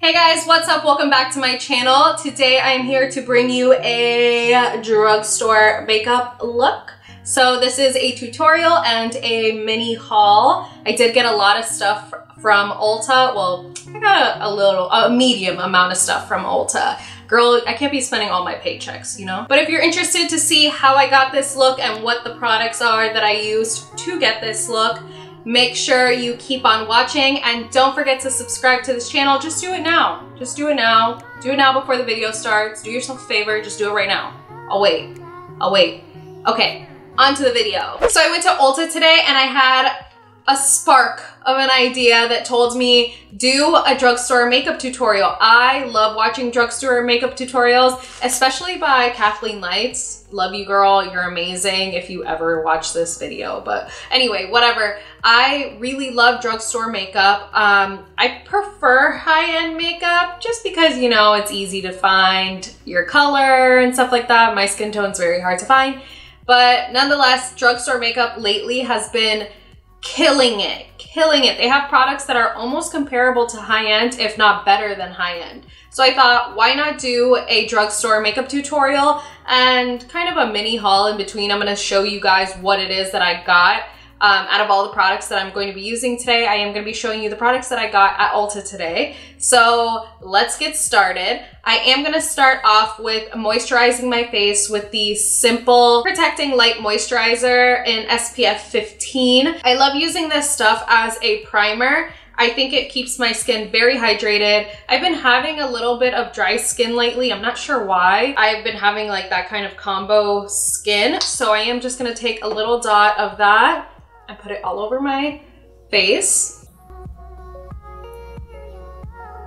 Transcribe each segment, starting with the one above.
Hey guys, what's up? Welcome back to my channel. Today I am here to bring you a drugstore makeup look. So this is a tutorial and a mini haul. I did get a lot of stuff from Ulta. Well, I got a medium amount of stuff from Ulta. Girl, I can't be spending all my paychecks, you know? But if you're interested to see how I got this look and what the products are that I used to get this look, make sure you keep on watching and don't forget to subscribe to this channel. Just do it now. Just do it now. Do it now before the video starts. Do yourself a favor. Just do it right now. I'll wait. I'll wait. Okay, on to the video. So I went to Ulta today and I had a spark of an idea that told me do a drugstore makeup tutorial. I love watching drugstore makeup tutorials, especially by Kathleen Lights. Love you, girl. You're amazing if you ever watch this video. But anyway, whatever. I really love drugstore makeup. I prefer high-end makeup just because, you know, it's easy to find your color and stuff like that. My skin tone's very hard to find. But nonetheless, drugstore makeup lately has been killing it, killing it. They have products that are almost comparable to high-end, if not better than high-end. So I thought, why not do a drugstore makeup tutorial and kind of a mini haul in between. I'm gonna show you guys what it is that I got. Out of all the products that I'm going to be using today, I am going to be showing you the products that I got at Ulta today. So let's get started. I am going to start off with moisturizing my face with the Simple Protecting Light Moisturizer in SPF 15. I love using this stuff as a primer. I think it keeps my skin very hydrated. I've been having a little bit of dry skin lately. I'm not sure why. I've been having like that kind of combo skin. So I am just going to take a little dot of that and put it all over my face.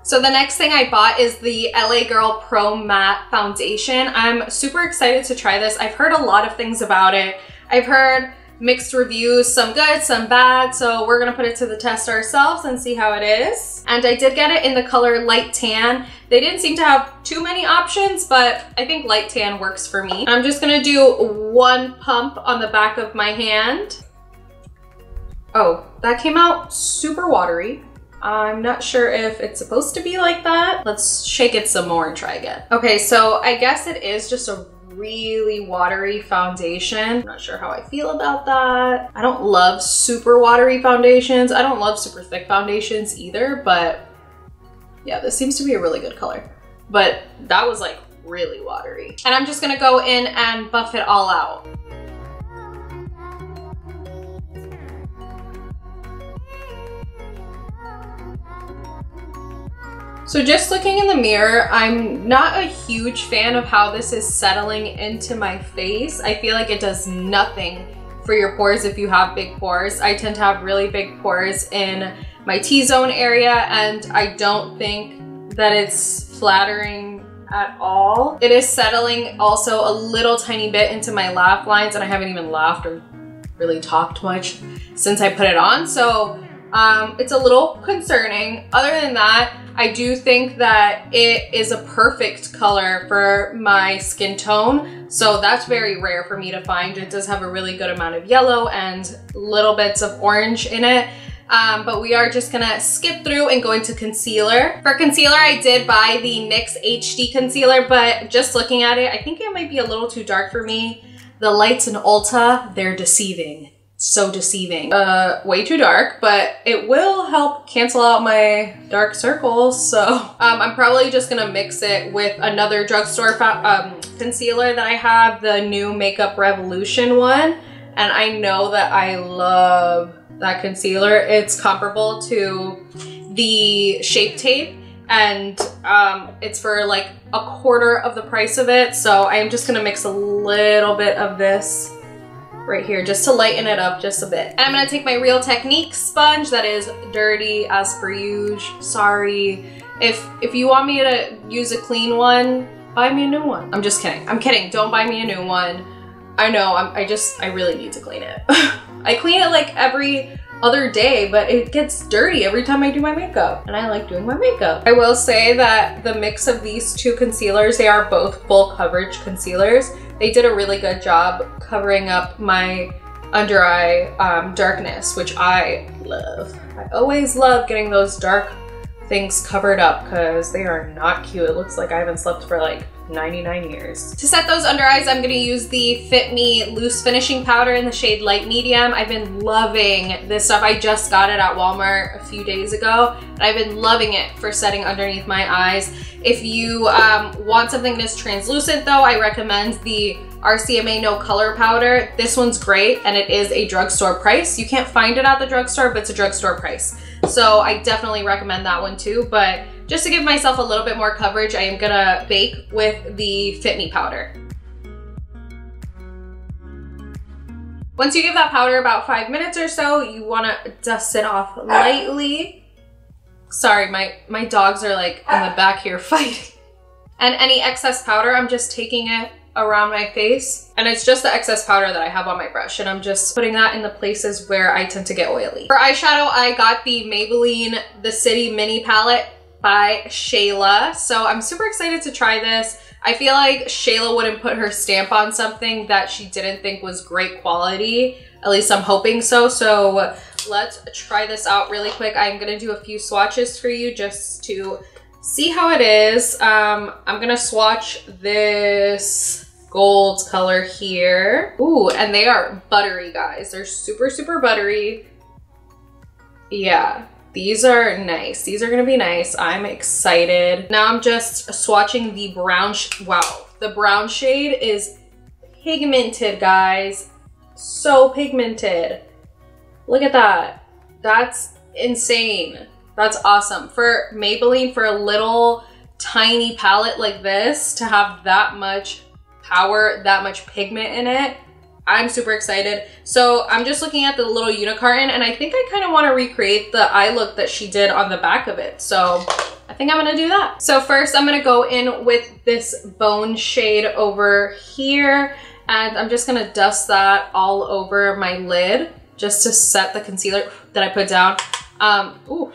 So the next thing I bought is the LA Girl Pro Matte Foundation. I'm super excited to try this. I've heard a lot of things about it. I've heard mixed reviews, some good, some bad. So we're gonna put it to the test ourselves and see how it is. And I did get it in the color Light Tan. They didn't seem to have too many options, but I think Light Tan works for me. I'm just gonna do one pump on the back of my hand. Oh, that came out super watery. I'm not sure if it's supposed to be like that. Let's shake it some more and try again. Okay, so I guess it is just a really watery foundation. I'm not sure how I feel about that. I don't love super watery foundations. I don't love super thick foundations either, but yeah, this seems to be a really good color. But that was like really watery. And I'm just gonna go in and buff it all out. So just looking in the mirror, I'm not a huge fan of how this is settling into my face. I feel like it does nothing for your pores if you have big pores. I tend to have really big pores in my T-zone area, and I don't think that it's flattering at all. It is settling also a little tiny bit into my laugh lines, and I haven't even laughed or really talked much since I put it on. So it's a little concerning. Other than that, I do think that it is a perfect color for my skin tone. So that's very rare for me to find. It does have a really good amount of yellow and little bits of orange in it. But we are just gonna skip through and go into concealer. For concealer, I did buy the NYX HD concealer, but just looking at it, I think it might be a little too dark for me. The lights in Ulta, they're deceiving. So deceiving. Way too dark, but it will help cancel out my dark circles. So I'm probably just gonna mix it with another drugstore concealer that I have, the new Makeup Revolution one. And I know that I love that concealer. It's comparable to the Shape Tape, and it's for like a quarter of the price of it. So I'm just gonna mix a little bit of this right here just to lighten it up just a bit. And I'm gonna take my Real Technique sponge that is dirty as per usual. Sorry. If you want me to use a clean one, buy me a new one. I'm just kidding. I'm kidding. Don't buy me a new one. I know, I really need to clean it. I clean it like every other day, but it gets dirty every time I do my makeup, and I like doing my makeup. I will say that the mix of these two concealers, they are both full coverage concealers. They did a really good job covering up my under eye darkness, which I love. I always love getting those dark things covered up because they are not cute. It looks like I haven't slept for like 99 years. To set those under eyes, I'm gonna use the Fit Me Loose Finishing Powder in the shade Light Medium. I've been loving this stuff. I just got it at Walmart a few days ago, and I've been loving it for setting underneath my eyes. If you want something that's translucent though, I recommend the RCMA No Color Powder. This one's great, and it is a drugstore price. You can't find it at the drugstore, but it's a drugstore price. So I definitely recommend that one too, but just to give myself a little bit more coverage, I am gonna bake with the Fit Me powder. Once you give that powder about 5 minutes or so, you wanna dust it off lightly. Sorry, my dogs are like in the back here fighting. And any excess powder, I'm just taking it around my face, and it's just the excess powder that I have on my brush, and I'm just putting that in the places where I tend to get oily. For eyeshadow, I got the Maybelline The City Mini Palette by Shayla. So I'm super excited to try this. I feel like Shayla wouldn't put her stamp on something that she didn't think was great quality. At least I'm hoping so. So let's try this out really quick. I'm gonna do a few swatches for you just to see how it is. I'm gonna swatch this gold color here. Ooh, and they are buttery, guys. They're super, super buttery. Yeah. These are nice. These are gonna be nice. I'm excited. Now I'm just swatching the brown. Wow, the brown shade is pigmented, guys. So pigmented. Look at that. That's insane. That's awesome. For Maybelline, for a little tiny palette like this, to have that much power, that much pigment in it, I'm super excited. So I'm just looking at the little unicorn, and I think I kind of want to recreate the eye look that she did on the back of it. So I think I'm gonna do that. So first I'm gonna go in with this bone shade over here, and I'm just gonna dust that all over my lid just to set the concealer that I put down. Ooh,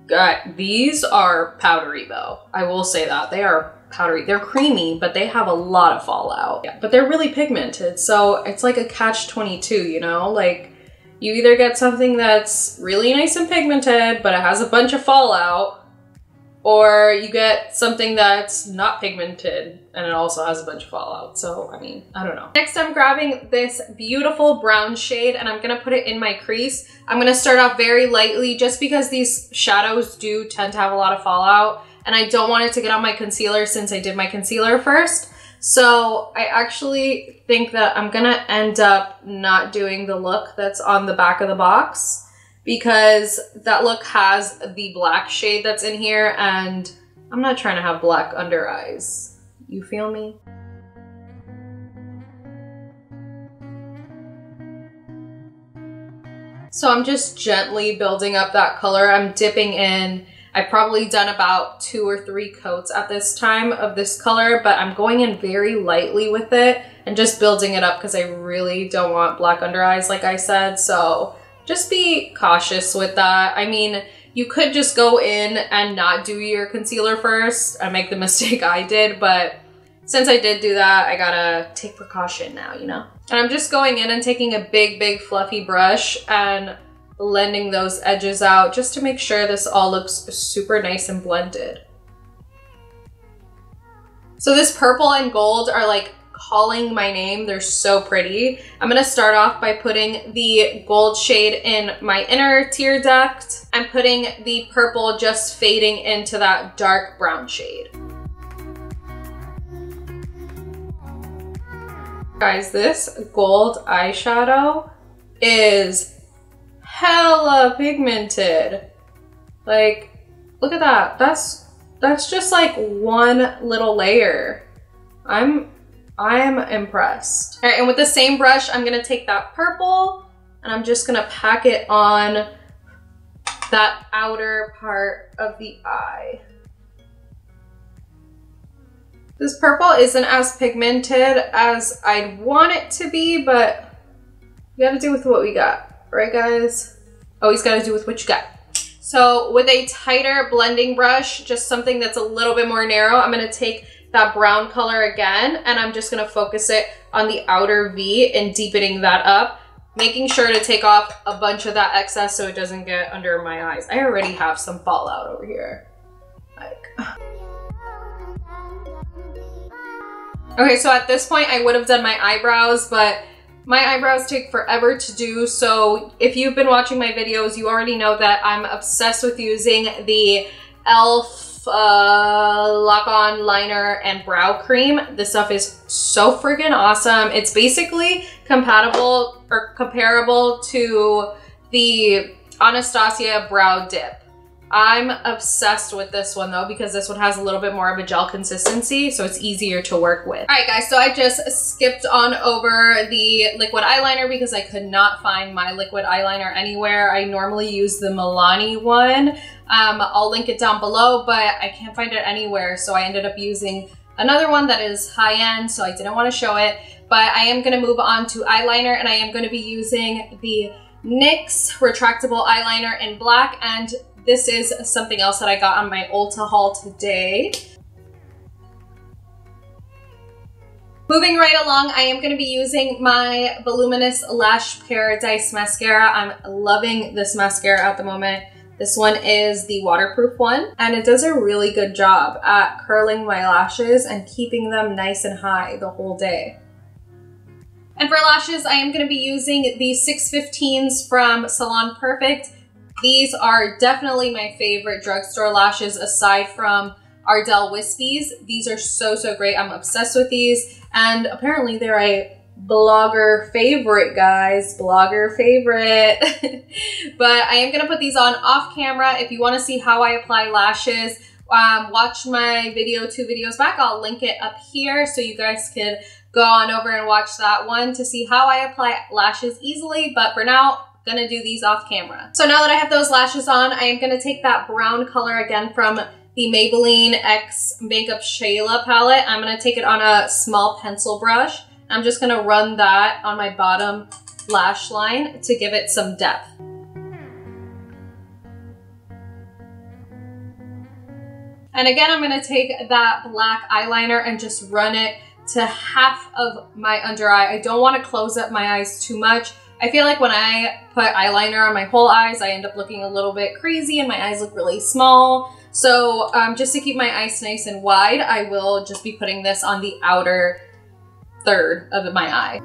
God, these are powdery though. I will say that. They are powdery. They're creamy, but they have a lot of fallout. Yeah, but they're really pigmented, so it's like a catch-22, you know? Like, you either get something that's really nice and pigmented, but it has a bunch of fallout, or you get something that's not pigmented and it also has a bunch of fallout. So, I mean, I don't know. Next, I'm grabbing this beautiful brown shade, and I'm gonna put it in my crease. I'm gonna start off very lightly just because these shadows do tend to have a lot of fallout, and I don't want it to get on my concealer since I did my concealer first. So I actually think that I'm gonna end up not doing the look that's on the back of the box, because that look has the black shade that's in here, and I'm not trying to have black under eyes. You feel me? So I'm just gently building up that color. I'm dipping in. I've probably done about 2 or 3 coats at this time of this color, but I'm going in very lightly with it and just building it up because I really don't want black under eyes, like I said. So just be cautious with that. I mean, you could just go in and not do your concealer first and make the mistake I did, but since I did do that, I gotta take precaution now, you know? And I'm just going in and taking a big, big fluffy brush and blending those edges out just to make sure this all looks super nice and blended. So this purple and gold are like calling my name. They're so pretty. I'm gonna start off by putting the gold shade in my inner tear duct and putting the purple just fading into that dark brown shade. Guys, this gold eyeshadow is hella pigmented. Like, look at that. That's just like one little layer. I'm impressed. All right, and with the same brush, I'm gonna take that purple and I'm just gonna pack it on that outer part of the eye. This purple isn't as pigmented as I'd want it to be, but you gotta do with what we got, right guys? Always gotta do with what you got. So with a tighter blending brush, just something that's a little bit more narrow, I'm gonna take that brown color again, and I'm just gonna focus it on the outer V and deepening that up. making sure to take off a bunch of that excess so it doesn't get under my eyes. I already have some fallout over here. Like. Okay, so at this point I would have done my eyebrows, but my eyebrows take forever to do. So if you've been watching my videos, you already know that I'm obsessed with using the e.l.f. Lock-On Liner and Brow Cream. This stuff is so freaking awesome. It's basically compatible or comparable to the Anastasia Brow Dip. I'm obsessed with this one though, because this one has a little bit more of a gel consistency, so it's easier to work with. All right guys, so I just skipped on over the liquid eyeliner because I could not find my liquid eyeliner anywhere. I normally use the Milani one. I'll link it down below, but I can't find it anywhere. So I ended up using another one that is high-end, so I didn't want to show it. But I am going to move on to eyeliner, and I am going to be using the NYX retractable eyeliner in black, and this is something else that I got on my Ulta haul today. Moving right along, I am going to be using my Voluminous Lash Paradise Mascara. I'm loving this mascara at the moment. This one is the waterproof one, and it does a really good job at curling my lashes and keeping them nice and high the whole day. And for lashes, I am going to be using the 615s from Salon Perfect. These are definitely my favorite drugstore lashes aside from Ardell Wispies. These are so, so great. I'm obsessed with these, and apparently they're a blogger favorite, guys. Blogger favorite. But I am gonna put these on off camera. If you want to see how I apply lashes, watch my video 2 videos back. I'll link it up here so you guys could go on over and watch that one to see how I apply lashes easily. But for now, I'm gonna do these off camera. So now that I have those lashes on, I am gonna take that brown color again from the Maybelline X Makeup Shayla palette. I'm gonna take it on a small pencil brush. I'm just gonna run that on my bottom lash line to give it some depth. And again, I'm gonna take that black eyeliner and just run it to half of my under eye. I don't wanna close up my eyes too much. I feel like when I put eyeliner on my whole eyes, I end up looking a little bit crazy and my eyes look really small. So just to keep my eyes nice and wide, I will just be putting this on the outer third of my eye.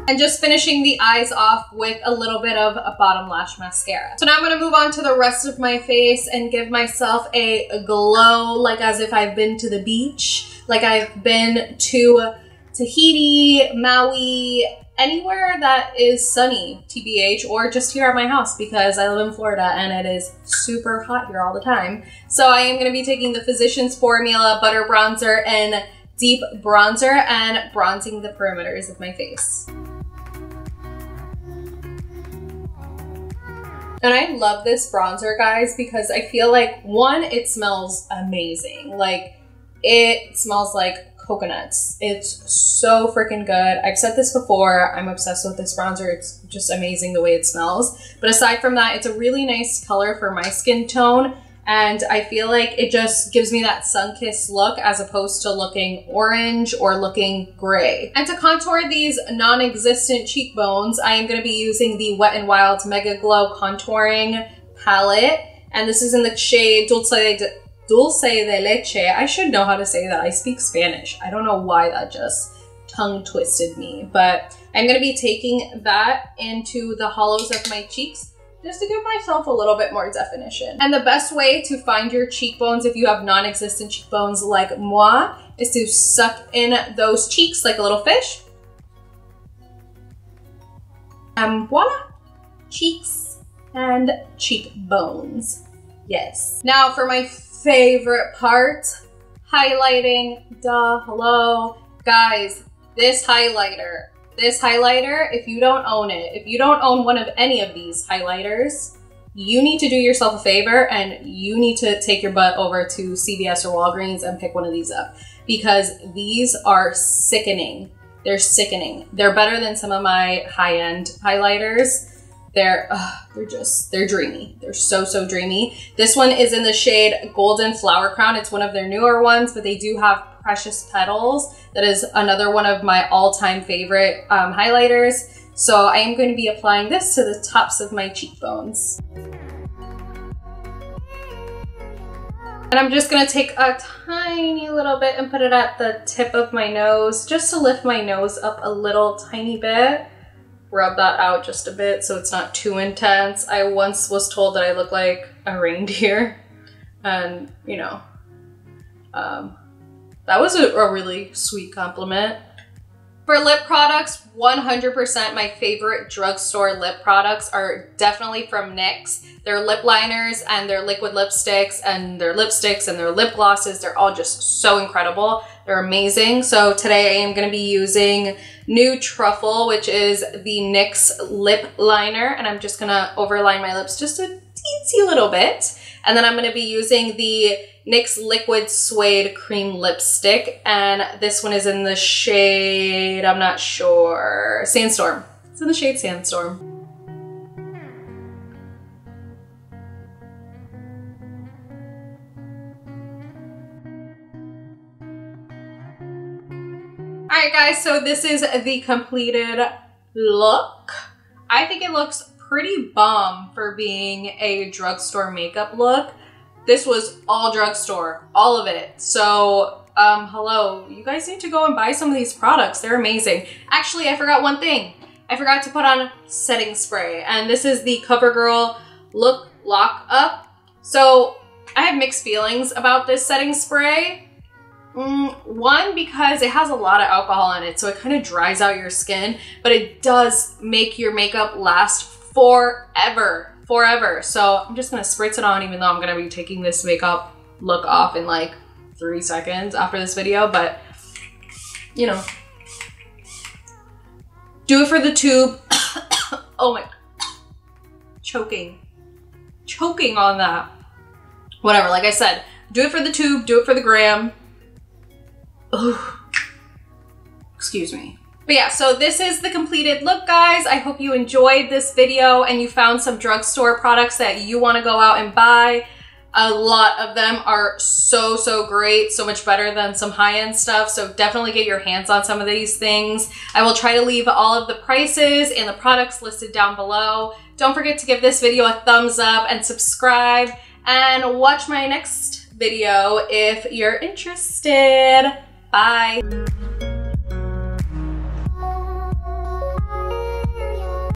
And just finishing the eyes off with a little bit of a bottom lash mascara. So now I'm gonna move on to the rest of my face and give myself a glow, like as if I've been to the beach, like I've been to Tahiti, Maui, anywhere that is sunny, TBH, or just here at my house because I live in Florida and it is super hot here all the time. So I am gonna be taking the Physicians Formula Butter Bronzer and Deep Bronzer and bronzing the perimeters of my face. And I love this bronzer, guys, because I feel like, one, it smells amazing. Like, it smells like coconuts. It's so freaking good. I've said this before, I'm obsessed with this bronzer. It's just amazing the way it smells. But aside from that, it's a really nice color for my skin tone. And I feel like it just gives me that sun-kissed look as opposed to looking orange or looking gray. And to contour these non-existent cheekbones, I am going to be using the Wet n Wild MegaGlo Contouring Palette. And this is in the shade Dulce de Leche. I should know how to say that. I speak Spanish. I don't know why that just tongue twisted me. But I'm going to be taking that into the hollows of my cheeks, just to give myself a little bit more definition. And the best way to find your cheekbones if you have non-existent cheekbones like moi is to suck in those cheeks like a little fish. And voila, cheeks and cheekbones. Yes. Now for my favorite part, highlighting. Duh, hello. Guys, this highlighter, if you don't own it, if you don't own one of any of these highlighters, you need to do yourself a favor and you need to take your butt over to CVS or Walgreens and pick one of these up, because these are sickening. They're sickening. They're better than some of my high-end highlighters. They're dreamy. They're so, so dreamy. This one is in the shade Golden Flower Crown. It's one of their newer ones, but they do have Precious Petals. That is another one of my all-time favorite highlighters. So I am going to be applying this to the tops of my cheekbones. And I'm just gonna take a tiny little bit and put it at the tip of my nose, just to lift my nose up a little tiny bit. Rub that out just a bit so it's not too intense. I once was told that I look like a reindeer, and you know, that was a really sweet compliment. For lip products, 100% my favorite drugstore lip products are definitely from NYX. Their lip liners and their liquid lipsticks and their lipsticks and their lip glosses, they're all just so incredible. They're amazing. So today I am gonna be using New Truffle, which is the NYX lip liner, and I'm just gonna overline my lips just a teensy little bit. And then I'm gonna be using the NYX Liquid Suede Cream Lipstick, and this one is in the shade, I'm not sure, Sandstorm. It's in the shade Sandstorm. Alright guys, so this is the completed look. I think it looks pretty bomb for being a drugstore makeup look. This was all drugstore, all of it. So, hello, you guys need to go and buy some of these products. They're amazing. Actually, I forgot one thing. I forgot to put on setting spray, and this is the CoverGirl Look Lock Up. So, I have mixed feelings about this setting spray. One, because it has a lot of alcohol in it, so it kind of dries out your skin, but it does make your makeup last forever. So I'm just gonna spritz it on, even though I'm gonna be taking this makeup look off in like 3 seconds after this video, but you know, do it for the tube. Oh my, choking on that. Whatever, like I said, do it for the tube, do it for the gram. Ugh. Excuse me. But yeah, so this is the completed look, guys. I hope you enjoyed this video and you found some drugstore products that you want to go out and buy. A lot of them are so great, so much better than some high-end stuff. So definitely get your hands on some of these things. I will try to leave all of the prices and the products listed down below. Don't forget to give this video a thumbs up and subscribe, and watch my next video if you're interested. Bye.